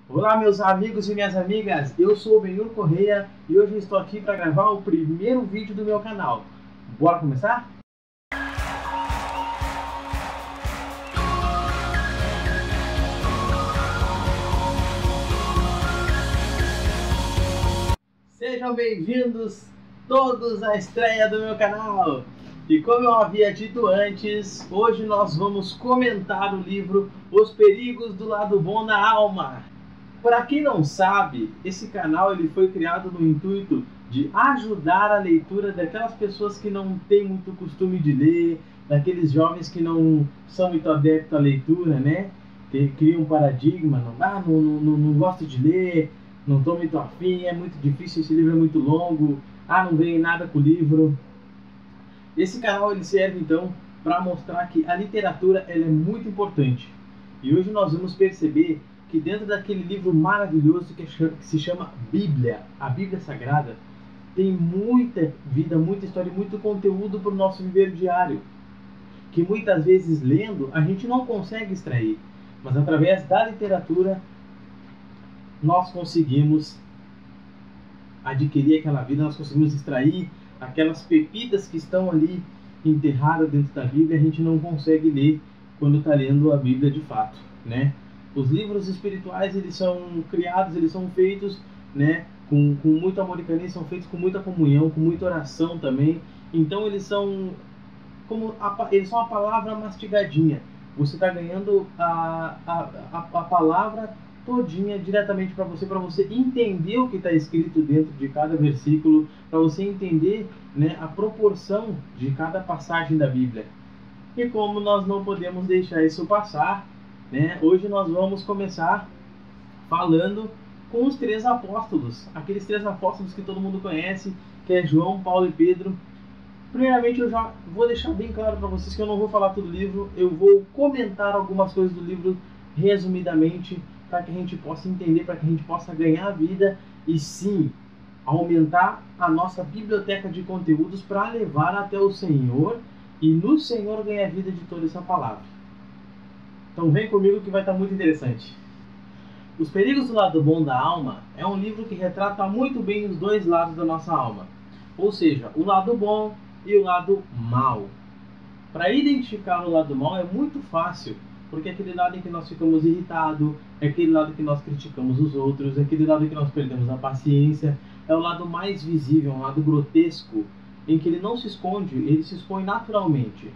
Olá, meus amigos e minhas amigas, eu sou o Benhur Correia e hoje eu estou aqui para gravar o primeiro vídeo do meu canal. Bora começar? Sejam bem-vindos todos à estreia do meu canal! E como eu havia dito antes, hoje nós vamos comentar o livro Os Perigos do Lado Bom da Alma. Para quem não sabe, esse canal ele foi criado no intuito de ajudar a leitura daquelas pessoas que não têm muito costume de ler, daqueles jovens que não são muito adeptos à leitura, né? Que criam um paradigma, não gosto de ler, não estou muito afim, é muito difícil, esse livro é muito longo, não ganhei nada com o livro. Esse canal ele serve então para mostrar que a literatura ela é muito importante. E hoje nós vamos perceber que dentro daquele livro maravilhoso que se chama Bíblia, a Bíblia Sagrada, tem muita vida, muita história e muito conteúdo para o nosso viver diário, que muitas vezes lendo a gente não consegue extrair, mas através da literatura nós conseguimos adquirir aquela vida, nós conseguimos extrair aquelas pepitas que estão ali enterradas dentro da Bíblia, a gente não consegue ler quando está lendo a Bíblia de fato, né? Os livros espirituais, eles são criados, eles são feitos, né, com muito amor e carinho, são feitos com muita comunhão, com muita oração também. Então eles são eles são a palavra mastigadinha. Você está ganhando a palavra todinha diretamente para você entender o que está escrito dentro de cada versículo, para você entender, né, a proporção de cada passagem da Bíblia. E como nós não podemos deixar isso passar, né, hoje nós vamos começar falando com os três apóstolos, aqueles três apóstolos que todo mundo conhece, que é João, Paulo e Pedro. Primeiramente, eu já vou deixar bem claro para vocês que eu não vou falar todo o livro, eu vou comentar algumas coisas do livro resumidamente, para que a gente possa entender, para que a gente possa ganhar vida e sim aumentar a nossa biblioteca de conteúdos para levar até o Senhor e no Senhor ganhar vida de toda essa palavra. Então vem comigo que vai estar muito interessante. Os Perigos do Lado Bom da Alma é um livro que retrata muito bem os dois lados da nossa alma, ou seja, o lado bom e o lado mal. Para identificar o lado mal é muito fácil, porque é aquele lado em que nós ficamos irritados, é aquele lado que nós criticamos os outros, é aquele lado em que nós perdemos a paciência, é o lado mais visível, um lado grotesco, em que ele não se esconde, ele se expõe naturalmente,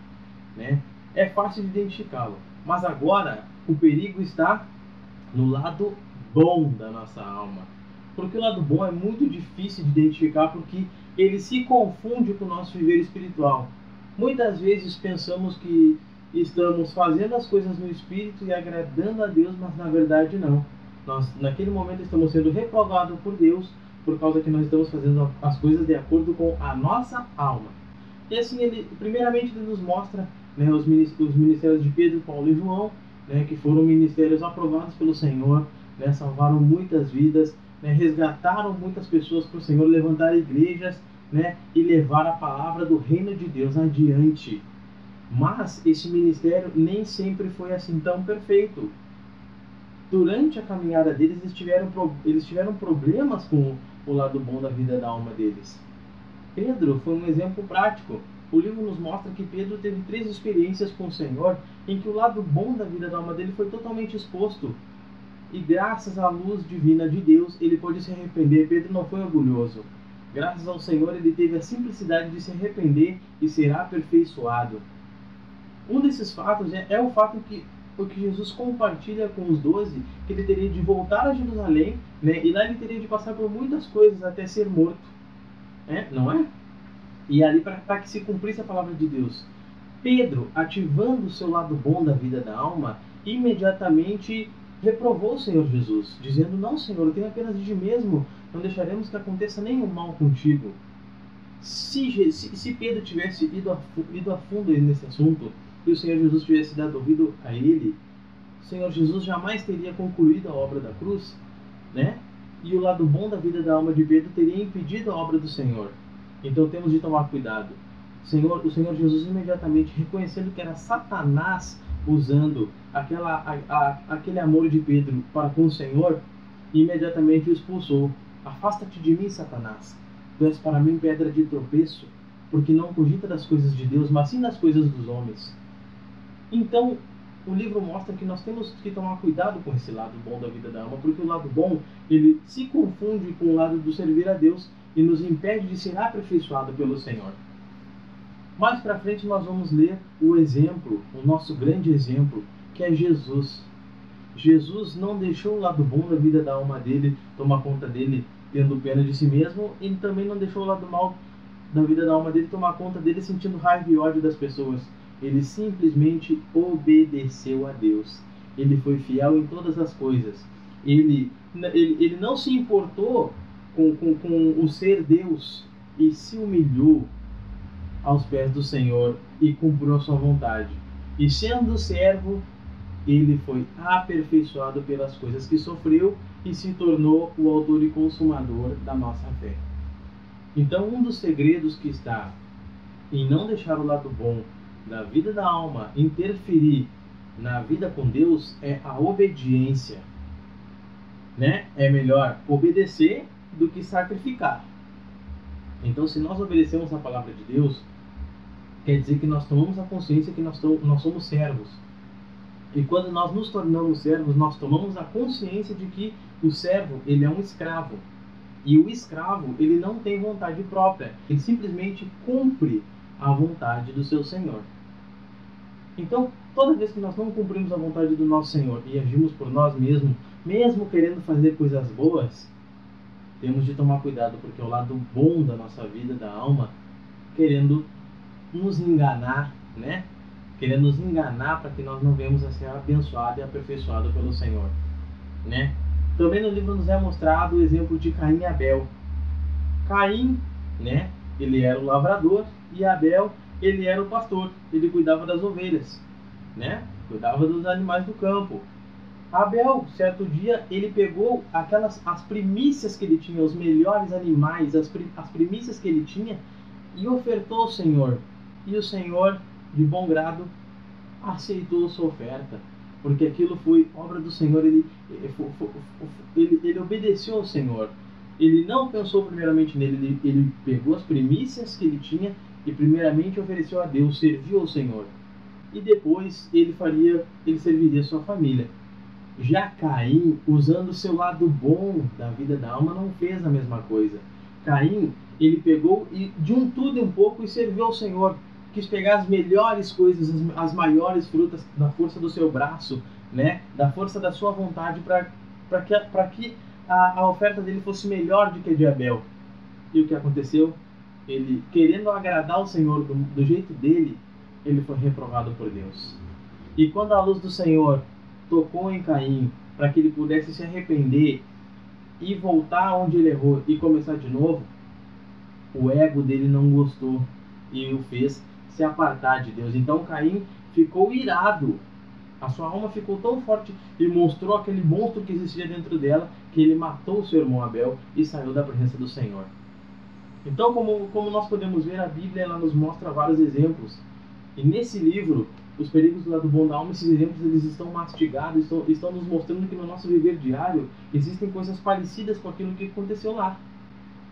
né? É fácil de identificá-lo. Mas agora o perigo está no lado bom da nossa alma. Porque o lado bom é muito difícil de identificar, porque ele se confunde com o nosso viver espiritual. Muitas vezes pensamos que estamos fazendo as coisas no Espírito e agradando a Deus, mas na verdade não. Nós, naquele momento, estamos sendo reprovados por Deus, por causa que nós estamos fazendo as coisas de acordo com a nossa alma. E assim, primeiramente, ele nos mostra, né, os ministérios de Pedro, Paulo e João, né, que foram ministérios aprovados pelo Senhor, né, salvaram muitas vidas, né, resgataram muitas pessoas para o Senhor, levantar igrejas, né, e levar a palavra do reino de Deus adiante. Mas esse ministério nem sempre foi assim tão perfeito. Durante a caminhada deles, eles tiveram problemas com o lado bom da vida da alma deles. Pedro foi um exemplo prático. O livro nos mostra que Pedro teve 3 experiências com o Senhor em que o lado bom da vida da alma dele foi totalmente exposto. E graças à luz divina de Deus, ele pôde se arrepender. Pedro não foi orgulhoso. Graças ao Senhor, ele teve a simplicidade de se arrepender e ser aperfeiçoado. Um desses fatos é o fato que Jesus compartilha com os 12, que ele teria de voltar a Jerusalém, né, e lá ele teria de passar por muitas coisas até ser morto. Não é? E ali para que se cumprisse a palavra de Deus. Pedro, ativando o seu lado bom da vida da alma, imediatamente reprovou o Senhor Jesus, dizendo: não, Senhor, eu tenho apenas de ti mesmo, não deixaremos que aconteça nenhum mal contigo. Se Pedro tivesse ido a fundo nesse assunto, e o Senhor Jesus tivesse dado ouvido a ele, o Senhor Jesus jamais teria concluído a obra da cruz, né? E o lado bom da vida da alma de Pedro teria impedido a obra do Senhor. Então temos de tomar cuidado. O Senhor Jesus imediatamente, reconhecendo que era Satanás usando aquele amor de Pedro para com o Senhor, e imediatamente o expulsou. Afasta-te de mim, Satanás. Tu és para mim pedra de tropeço, porque não cogita das coisas de Deus, mas sim das coisas dos homens. Então, o livro mostra que nós temos que tomar cuidado com esse lado bom da vida da alma, porque o lado bom, ele se confunde com o lado do servir a Deus e nos impede de ser aperfeiçoado pelo Senhor. Mais para frente nós vamos ler o exemplo, o nosso grande exemplo, que é Jesus. Jesus não deixou o lado bom da vida da alma dele tomar conta dele, tendo pena de si mesmo, e também não deixou o lado mal da vida da alma dele tomar conta dele, sentindo raiva e ódio das pessoas. Ele simplesmente obedeceu a Deus. Ele foi fiel em todas as coisas. Ele não se importou com o ser Deus e se humilhou aos pés do Senhor e cumpriu a sua vontade. E sendo servo, ele foi aperfeiçoado pelas coisas que sofreu e se tornou o autor e consumador da nossa fé. Então, um dos segredos que está em não deixar o lado bom da vida da alma interferir na vida com Deus é a obediência, né? É melhor obedecer do que sacrificar. Então, se nós obedecemos a palavra de Deus, quer dizer que nós tomamos a consciência que nós somos servos. E quando nós nos tornamos servos, nós tomamos a consciência de que o servo, ele é um escravo. E o escravo, ele não tem vontade própria. Ele simplesmente cumpre a vontade do seu Senhor. Então, toda vez que nós não cumprimos a vontade do nosso Senhor e agimos por nós mesmos, mesmo querendo fazer coisas boas, temos de tomar cuidado, porque é o lado bom da nossa vida, da alma, querendo nos enganar, né? Querendo nos enganar para que nós não venhamos a ser abençoados e aperfeiçoados pelo Senhor, né? Também no livro nos é mostrado o exemplo de Caim e Abel. Caim, né? Ele era o lavrador e Abel, ele era o pastor. Ele cuidava das ovelhas, né? Cuidava dos animais do campo. Abel, certo dia, ele pegou as primícias que ele tinha, os melhores animais, as primícias que ele tinha, e ofertou ao Senhor. E o Senhor, de bom grado, aceitou sua oferta, porque aquilo foi obra do Senhor. Ele obedeceu ao Senhor. Ele não pensou primeiramente nele, ele pegou as primícias que ele tinha e primeiramente ofereceu a Deus, serviu ao Senhor. E depois ele serviria a sua família. Já Caim, usando o seu lado bom da vida da alma, não fez a mesma coisa. Caim, ele pegou e de um tudo e um pouco e serviu ao Senhor. Quis pegar as melhores coisas, as maiores frutas da força do seu braço, né? Da força da sua vontade, para que a oferta dele fosse melhor do que a de Abel. E o que aconteceu? Ele, querendo agradar ao Senhor do jeito dele, ele foi reprovado por Deus. E quando a luz do Senhor tocou em Caim, para que ele pudesse se arrepender e voltar onde ele errou e começar de novo, o ego dele não gostou e o fez se apartar de Deus. Então Caim ficou irado. A sua alma ficou tão forte e mostrou aquele monstro que existia dentro dela, que ele matou o seu irmão Abel e saiu da presença do Senhor. Então, como nós podemos ver, a Bíblia ela nos mostra vários exemplos. E nesse livro, Os Perigos do Lado Bom da Alma, esses exemplos eles estão mastigados, estão nos mostrando que no nosso viver diário existem coisas parecidas com aquilo que aconteceu lá.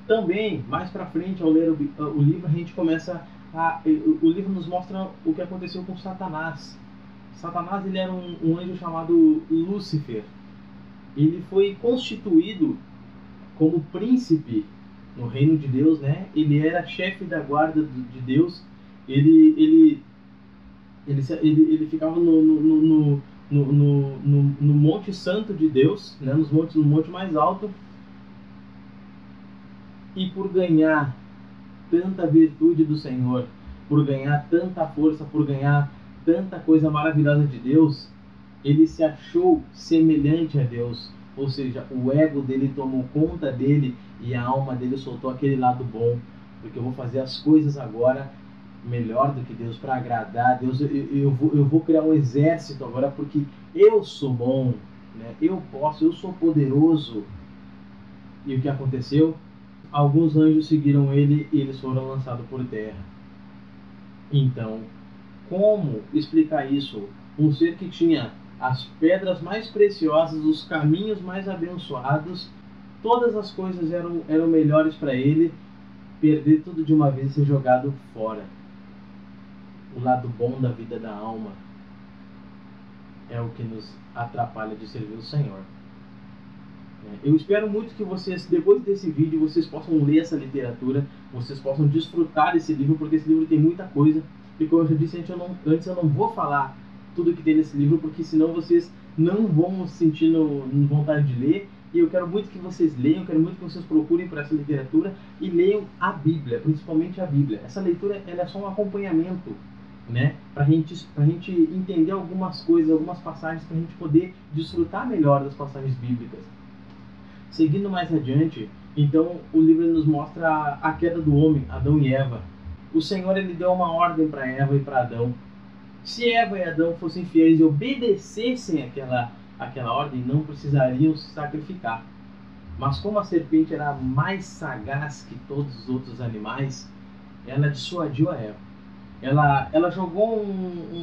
Também, mais para frente, ao ler o livro, a gente começa o livro nos mostra o que aconteceu com Satanás. Satanás, ele era um anjo chamado Lúcifer. Ele foi constituído como príncipe no reino de Deus, né? Ele era chefe da guarda de Deus. Ele ficava no Monte Santo de Deus, né? No monte mais alto. E por ganhar tanta virtude do Senhor, por ganhar tanta força, por ganhar tanta coisa maravilhosa de Deus, ele se achou semelhante a Deus. Ou seja, o ego dele tomou conta dele e a alma dele soltou aquele lado bom, porque eu vou fazer as coisas agora melhor do que Deus, para agradar a Deus. Eu vou criar um exército agora porque eu sou bom, né? Eu sou poderoso. E o que aconteceu? Alguns anjos seguiram ele e eles foram lançados por terra. Então, como explicar isso? Um ser que tinha as pedras mais preciosas, os caminhos mais abençoados, todas as coisas eram melhores para ele, perder tudo de uma vez e ser jogado fora. O lado bom da vida da alma é o que nos atrapalha de servir o Senhor. Eu espero muito que vocês, depois desse vídeo, vocês possam ler essa literatura, vocês possam desfrutar desse livro, porque esse livro tem muita coisa. E como eu já disse antes, eu não vou falar tudo que tem nesse livro, porque senão vocês não vão sentir vontade de ler. E eu quero muito que vocês leiam, eu quero muito que vocês procurem por essa literatura e leiam a Bíblia, principalmente a Bíblia. Essa leitura ela é só um acompanhamento, né? Pra gente entender algumas coisas, algumas passagens, para a gente poder desfrutar melhor das passagens bíblicas. Seguindo mais adiante, então o livro nos mostra a queda do homem, Adão e Eva. O Senhor ele deu uma ordem para Eva e para Adão. Se Eva e Adão fossem fiéis e obedecessem aquela ordem, não precisariam se sacrificar. Mas como a serpente era mais sagaz que todos os outros animais, ela dissuadiu a Eva. Ela jogou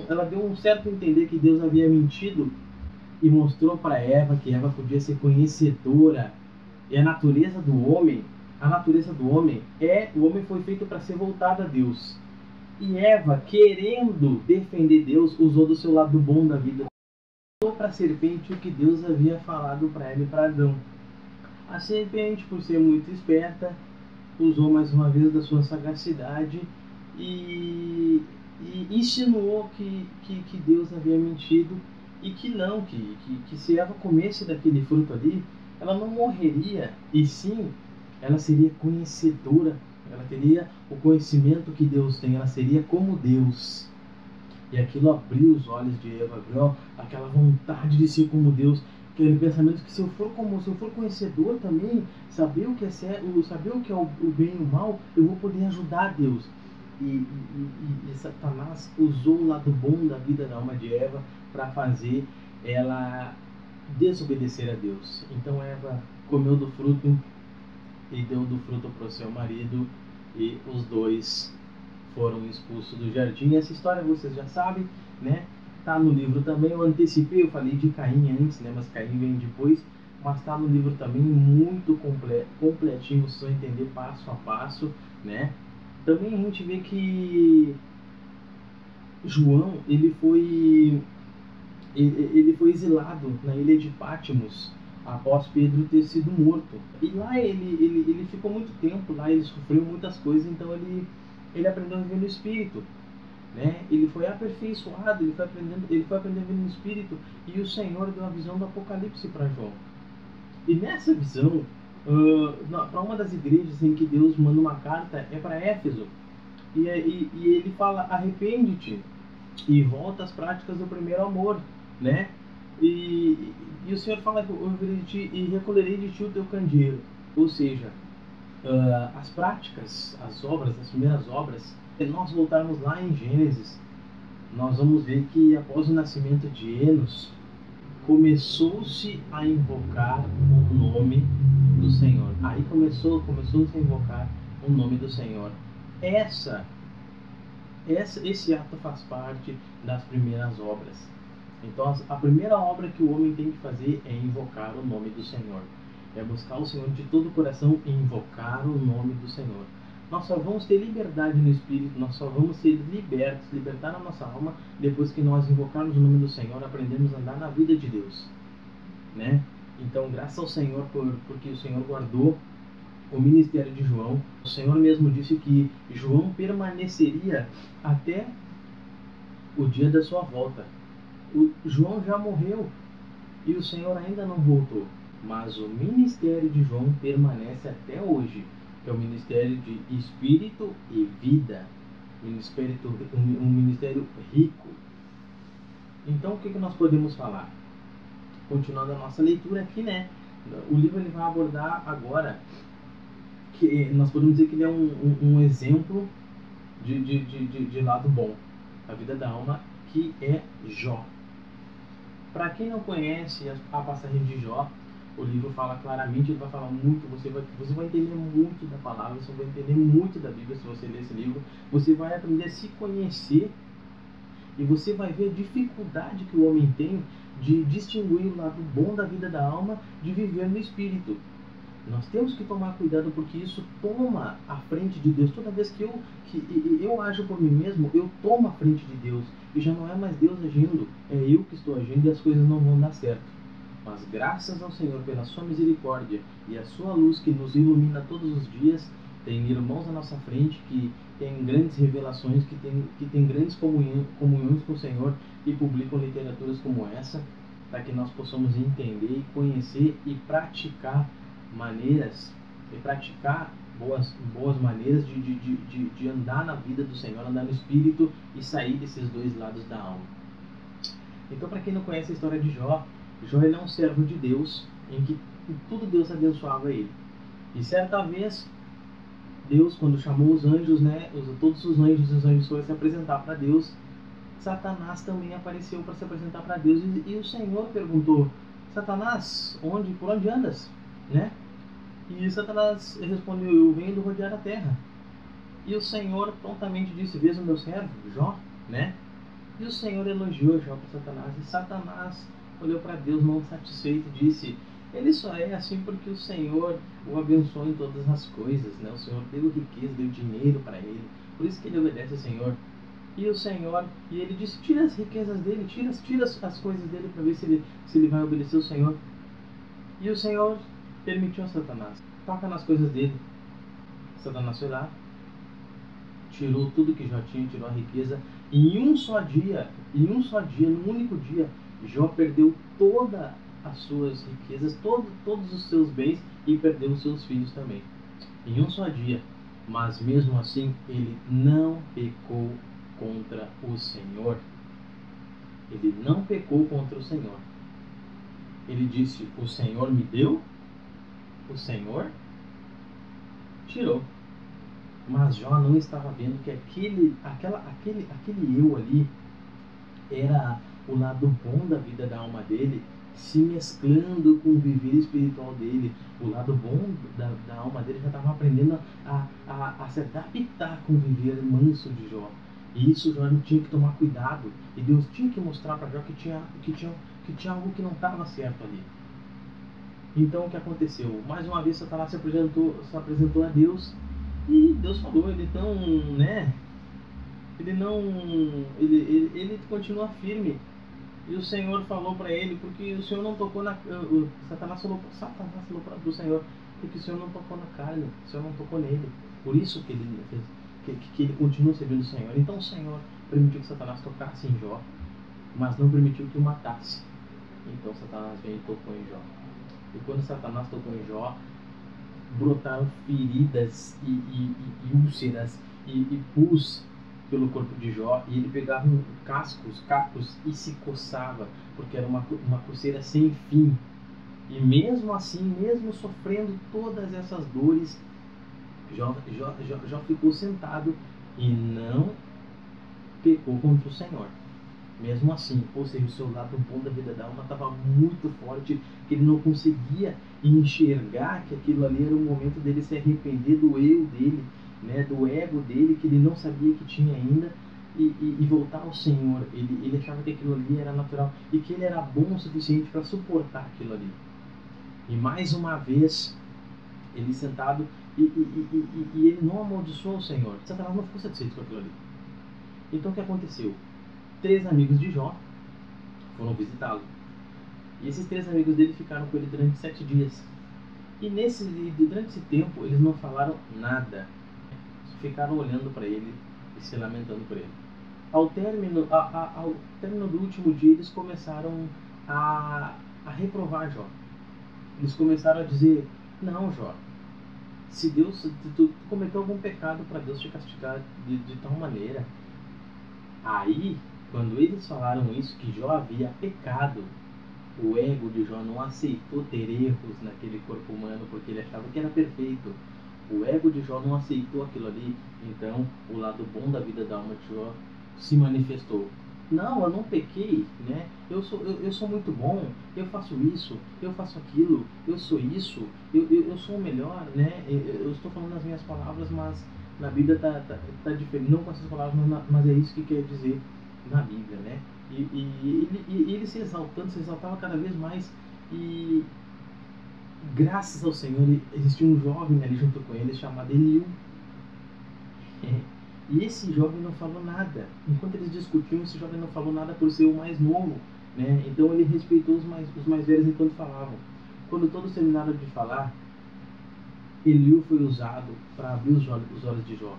ela deu um certo entender que Deus havia mentido e mostrou para Eva que Eva podia ser conhecedora. E a natureza do homem o homem foi feito para ser voltado a Deus. E Eva, querendo defender Deus, usou do seu lado bom da vida. Falou para a serpente o que Deus havia falado para ela e para Adão. A serpente, por ser muito esperta, usou mais uma vez da sua sagacidade e insinuou que Deus havia mentido e que se Eva comesse daquele fruto ali, ela não morreria, e sim, ela seria conhecedora, ela teria o conhecimento que Deus tem, ela seria como Deus. E aquilo abriu os olhos de Eva, abriu aquela vontade de ser como Deus, aquele pensamento que se eu for conhecedor também, saber o que é certo, saber o que é o bem e o mal, eu vou poder ajudar Deus. E Satanás usou o lado bom da vida da alma de Eva para fazer ela desobedecer a Deus. Então Eva comeu do fruto e deu do fruto para o seu marido, e os dois foram expulsos do jardim. Essa história vocês já sabem, né? Tá no livro também. Eu antecipei, eu falei de Caim antes, né? Mas Caim vem depois. Mas tá no livro também, muito completinho, vocês vão entender passo a passo, né? Também a gente vê que João, ele foi exilado na ilha de Patmos após Pedro ter sido morto. E lá ele ficou muito tempo, lá ele sofreu muitas coisas, então ele aprendeu a viver no Espírito, né? Ele foi aperfeiçoado, ele foi aprendendo a viver no Espírito, e o Senhor deu a visão do Apocalipse para João. E nessa visão, para uma das igrejas em que Deus manda uma carta, é para Éfeso, e ele fala: arrepende-te e volta às práticas do primeiro amor, né? E o Senhor fala: eu ouvirei de ti e recolherei de ti o teu candeeiro. Ou seja, as práticas, as primeiras obras, se nós voltarmos lá em Gênesis, nós vamos ver que após o nascimento de Enos, começou-se a invocar o nome do Senhor. Aí começou-se a invocar o nome do Senhor. Esse ato faz parte das primeiras obras. Então a primeira obra que o homem tem que fazer é invocar o nome do Senhor. É buscar o Senhor de todo o coração e invocar o nome do Senhor. Nós só vamos ter liberdade no Espírito, nós só vamos ser libertar a nossa alma depois que nós invocarmos o nome do Senhor, aprendemos a andar na vida de Deus, né? Então, graças ao Senhor, porque o Senhor guardou o ministério de João. O Senhor mesmo disse que João permaneceria até o dia da sua volta. João já morreu e o Senhor ainda não voltou, mas o ministério de João permanece até hoje. É o ministério de Espírito e vida, um ministério rico. Então o que nós podemos falar? Continuando a nossa leitura aqui, né? O livro ele vai abordar agora, que nós podemos dizer que ele é um exemplo de lado bom da vida da alma, que é Jó. Para quem não conhece a passagem de Jó, o livro fala claramente, ele vai falar muito, você vai entender muito da palavra, você vai entender muito da Bíblia se você ler esse livro, você vai aprender a se conhecer E você vai ver a dificuldade que o homem tem de distinguir o lado bom da vida da alma de viver no espírito. Nós temos que tomar cuidado porque isso toma a frente de Deus. Toda vez que eu ajo por mim mesmo, eu tomo a frente de Deus. E já não é mais Deus agindo, é eu que estou agindo e as coisas não vão dar certo. Mas graças ao Senhor pela sua misericórdia e a sua luz que nos ilumina todos os dias, tem irmãos à nossa frente que têm grandes revelações, que têm grandes comunhões com o Senhor e publicam literaturas como essa, para que nós possamos entender e conhecer e praticar boas maneiras de andar na vida do Senhor, andar no Espírito e sair desses dois lados da alma. Então, para quem não conhece a história de Jó, Jó ele é um servo de Deus, em que tudo Deus abençoava ele. E certa vez, Deus, quando chamou os anjos, todos os anjos foram se apresentar para Deus, Satanás também apareceu para se apresentar para Deus. E o Senhor perguntou: Satanás, por onde andas? E Satanás respondeu: eu venho rodear a terra. E o Senhor prontamente disse: vês o meu servo, Jó? E o Senhor elogiou Jó para Satanás. E Satanás olhou para Deus não satisfeito e disse: ele só é assim porque o Senhor o abençoou em todas as coisas. O Senhor deu riqueza, deu dinheiro para ele. Por isso que ele obedece ao Senhor. E ele disse: tira as riquezas dele, tira as coisas dele para ver se ele vai obedecer ao Senhor. E o Senhor permitiu a Satanás: toca nas coisas dele. Satanás foi lá, tirou tudo que Jó tinha, tirou a riqueza. Em um só dia, num único dia, Jó perdeu todas as suas riquezas, todos os seus bens, e perdeu os seus filhos também. Em um só dia. Mas mesmo assim, ele não pecou contra o Senhor. Ele não pecou contra o Senhor. Ele disse: o Senhor me deu, o Senhor tirou. Mas Jó não estava vendo que aquele eu ali era o lado bom da vida da alma dele, se mesclando com o viver espiritual dele. O lado bom da alma dele já estava aprendendo a se adaptar com o viver manso de Jó. E isso Jó não tinha que tomar cuidado. E Deus tinha que mostrar para Jó que tinha algo que não estava certo ali. Então o que aconteceu? Mais uma vez Satanás se apresentou a Deus. E Deus falou: ele continua firme. E o Senhor falou para ele: porque o Senhor não tocou Satanás falou para o Senhor: porque o Senhor não tocou na carne, o Senhor não tocou nele. Por isso que ele fez, que ele continua servindo o Senhor. Então o Senhor permitiu que Satanás tocasse em Jó, mas não permitiu que o matasse. Então Satanás veio e tocou em Jó. E quando Satanás tocou em Jó, brotaram feridas e úlceras e pus pelo corpo de Jó, e ele pegava cacos e se coçava, porque era uma coceira sem fim. E mesmo assim, mesmo sofrendo todas essas dores, Jó ficou sentado e não pecou contra o Senhor. Mesmo assim, ou seja, o seu lado bom da vida da alma estava muito forte, que ele não conseguia enxergar que aquilo ali era o momento dele se arrepender do eu dele, do ego dele, que ele não sabia que tinha ainda, e voltar ao Senhor. Ele achava que aquilo ali era natural e que ele era bom o suficiente para suportar aquilo ali. E mais uma vez, ele sentado, e ele não amaldiçoou o Senhor. Satanás não ficou satisfeito com aquilo ali. Então o que aconteceu? 3 amigos de Jó foram visitá-lo. E esses 3 amigos dele ficaram com ele durante 7 dias. E durante esse tempo eles não falaram nada. Ficaram olhando para ele e se lamentando por ele. Ao término do último dia, eles começaram a reprovar Jó. Eles começaram a dizer: não, Jó, se tu cometeu algum pecado para Deus te castigar de tal maneira. Aí, quando eles falaram isso, que Jó havia pecado, o ego de Jó não aceitou ter erros naquele corpo humano, porque ele achava que era perfeito. O ego de Jó não aceitou aquilo ali. Então o lado bom da vida da alma de Jó se manifestou. Não, eu não pequei, eu sou muito bom, eu faço isso, eu faço aquilo, eu sou isso, eu sou o melhor, eu estou falando as minhas palavras, mas na Bíblia tá diferente, não com essas palavras, mas é isso que quer dizer. na Bíblia, né? E ele se exaltava cada vez mais. E graças ao Senhor existia um jovem ali junto com ele chamado Eliú. E esse jovem não falou nada. Enquanto eles discutiam, esse jovem não falou nada por ser o mais novo, né? Então ele respeitou os mais velhos enquanto falavam. Quando todos terminaram de falar, Eliú foi usado para abrir os olhos de Jó.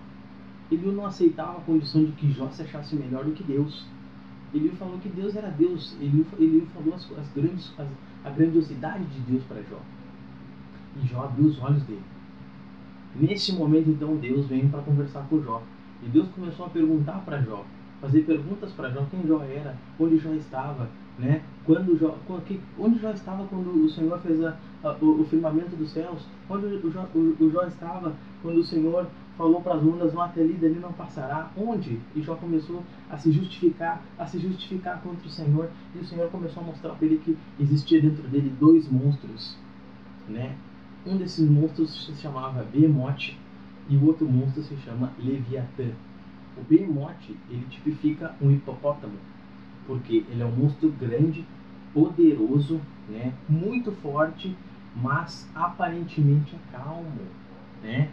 Eliú não aceitava a condição de que Jó se achasse melhor do que Deus. Eliú falou que Deus era Deus. Eliú falou a grandiosidade de Deus para Jó. E Jó abriu os olhos dele. Nesse momento, então, Deus veio para conversar com Jó. E Deus começou a perguntar para Jó, fazer perguntas para Jó, quem Jó era, onde Jó estava, né? Onde Jó estava quando o Senhor fez o firmamento dos céus? Onde o Jó estava quando o Senhor falou para as ondas, não até ali, dali não passará? Onde? E Jó começou a se justificar contra o Senhor. E o Senhor começou a mostrar para ele que existia dentro dele dois monstros, né? Um desses monstros se chamava Behemoth e o outro monstro se chama Leviatã. O Behemoth, ele tipifica um hipopótamo, porque ele é um monstro grande, poderoso, né? Muito forte, mas aparentemente é calmo, né?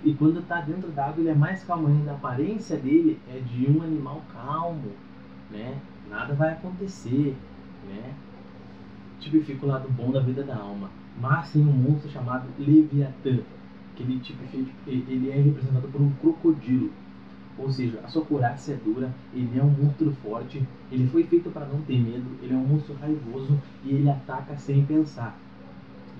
E quando está dentro d'água ele é mais calmo ainda. A aparência dele é de um animal calmo, né? Nada vai acontecer, né? Tipifica o lado bom da vida da alma. Mas tem um monstro chamado Leviatã, que ele é representado por um crocodilo. Ou seja, a sua couraça é dura, ele é um monstro forte, ele foi feito para não ter medo, ele é um monstro raivoso e ele ataca sem pensar,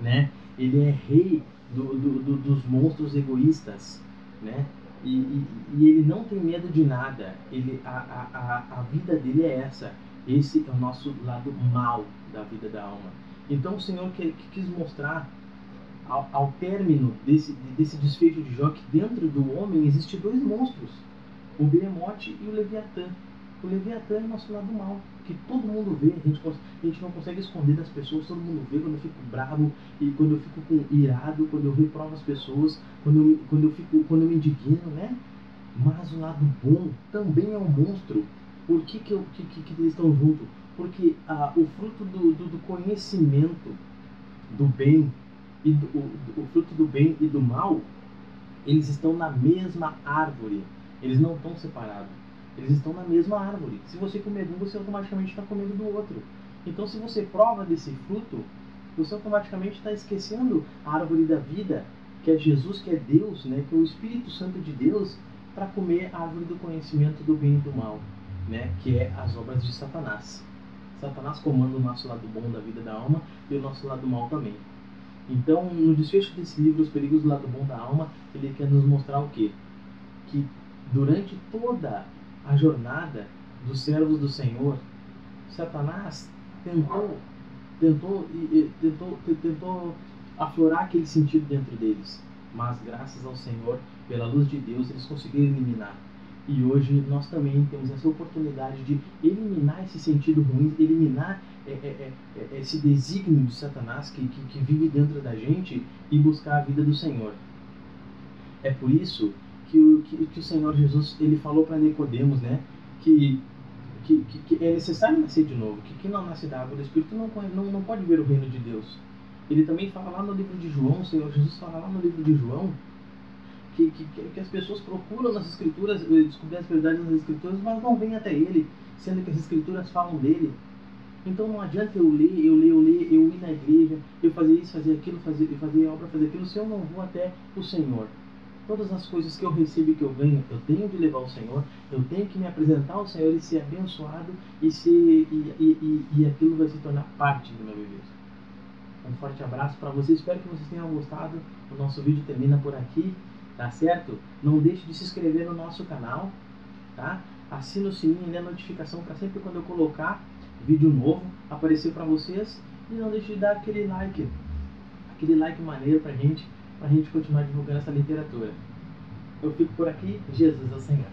né? Ele é rei dos monstros egoístas, né? E ele não tem medo de nada. A vida dele é essa. Esse é o nosso lado mal da vida da alma. Então o Senhor quis mostrar ao término desse desfecho de Jó que dentro do homem existem dois monstros, o Behemoth e o Leviatã. O Leviatã é o nosso lado mal, que todo mundo vê, a gente não consegue esconder das pessoas, todo mundo vê quando eu fico bravo, e quando eu fico irado, quando eu reprovo as pessoas, quando eu me indigno, né? Mas o lado bom também é um monstro. Por que eles estão juntos? Porque o fruto do conhecimento do bem e o fruto do bem e do mal, eles estão na mesma árvore. Eles não estão separados. Eles estão na mesma árvore. Se você comer um, você automaticamente está comendo do outro. Então, se você prova desse fruto, você automaticamente está esquecendo a árvore da vida, que é Jesus, que é Deus, né? Que é o Espírito Santo de Deus, para comer a árvore do conhecimento do bem e do mal, né? Que é as obras de Satanás. Satanás comanda o nosso lado bom da vida da alma e o nosso lado mal também. Então, no desfecho desse livro, Os Perigos do Lado Bom da Alma, ele quer nos mostrar o quê? Que durante toda a jornada dos servos do Senhor, Satanás tentou aflorar aquele sentido dentro deles. Mas graças ao Senhor, pela luz de Deus, eles conseguiram eliminar. E hoje nós também temos essa oportunidade de eliminar esse sentido ruim, eliminar esse desígnio de Satanás que vive dentro da gente e buscar a vida do Senhor. É por isso que o Senhor Jesus ele falou para Nicodemos, né, que é necessário nascer de novo, que quem não nasce da água do Espírito não pode ver o reino de Deus. Ele também fala lá no livro de João, o Senhor Jesus fala lá no livro de João, que as pessoas procuram nas Escrituras descobrir as verdades das Escrituras, mas não vêm até Ele, sendo que as Escrituras falam dele. Então não adianta eu ir na igreja, eu fazer isso, fazer aquilo, fazer obra, fazer aquilo, se eu não vou até o Senhor. Todas as coisas que eu recebo e que eu ganho, eu tenho de levar ao Senhor, eu tenho que me apresentar ao Senhor e ser abençoado, e aquilo vai se tornar parte do meu viver. Um forte abraço para vocês, espero que vocês tenham gostado. O nosso vídeo termina por aqui, tá certo? Não deixe de se inscrever no nosso canal, tá? Assina o sininho e a notificação para sempre quando eu colocar vídeo novo aparecer para vocês, e não deixe de dar aquele like maneiro pra gente continuar divulgando essa literatura. Eu fico por aqui, Jesus é o Senhor.